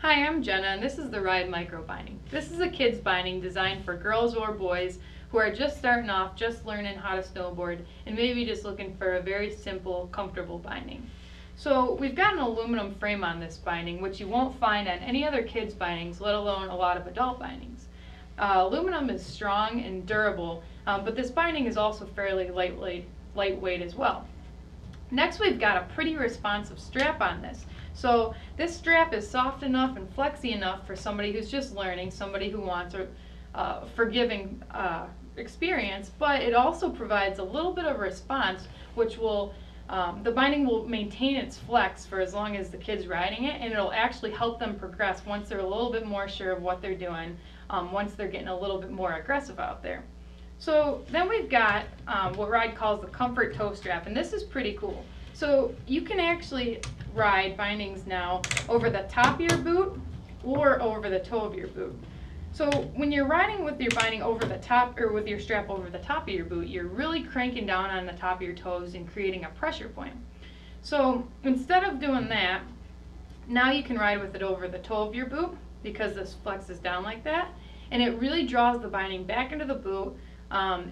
Hi, I'm Jenna, and this is the Ride Micro Binding. This is a kids binding designed for girls or boys who are just starting off, just learning how to snowboard, and maybe just looking for a very simple, comfortable binding. So we've got an aluminum frame on this binding, which you won't find on any other kids bindings, let alone a lot of adult bindings. Aluminum is strong and durable, but this binding is also fairly lightweight as well. Next, we've got a pretty responsive strap on this. So this strap is soft enough and flexy enough for somebody who's just learning, somebody who wants a forgiving experience, but it also provides a little bit of response, which will, the binding will maintain its flex for as long as the kid's riding it, and it'll actually help them progress once they're a little bit more sure of what they're doing, once they're getting a little bit more aggressive out there. So then we've got what Ride calls the comfort toe strap, and this is pretty cool. So you can actually ride bindings now over the top of your boot or over the toe of your boot. So when you're riding with your binding over the top, or with your strap over the top of your boot, you're really cranking down on the top of your toes and creating a pressure point. So instead of doing that, now you can ride with it over the toe of your boot because this flexes down like that, and it really draws the binding back into the boot.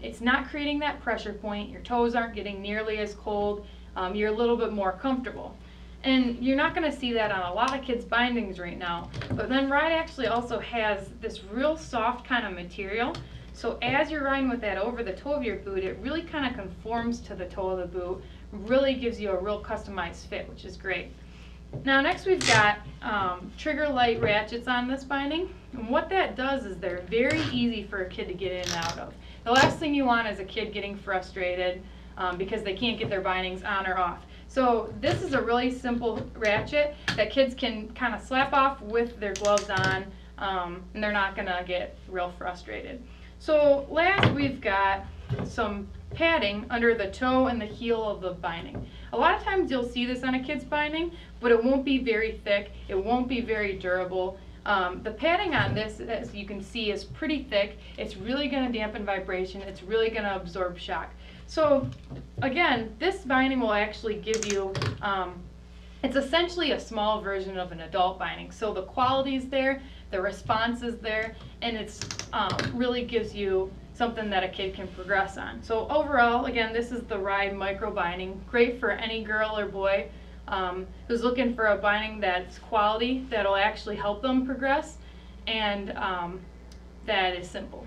It's not creating that pressure point, your toes aren't getting nearly as cold, you're a little bit more comfortable. And you're not going to see that on a lot of kids' bindings right now, but then Ride actually also has this real soft kind of material, so as you're riding with that over the toe of your boot, it really kind of conforms to the toe of the boot, really gives you a real customized fit, which is great. Now next we've got trigger light ratchets on this binding, and what that does is they're very easy for a kid to get in and out of. The last thing you want is a kid getting frustrated because they can't get their bindings on or off. So this is a really simple ratchet that kids can kind of slap off with their gloves on, and they're not going to get real frustrated. So last we've got some padding under the toe and the heel of the binding. A lot of times you'll see this on a kid's binding, but it won't be very thick, it won't be very durable. The padding on this, as you can see, is pretty thick. It's really going to dampen vibration, it's really going to absorb shock. So again, this binding will actually give you, it's essentially a small version of an adult binding. So the quality's there, the response is there, and it's really gives you something that a kid can progress on. So overall, again, this is the Ride Micro Binding. Great for any girl or boy who's looking for a binding that's quality, that'll actually help them progress, and that is simple.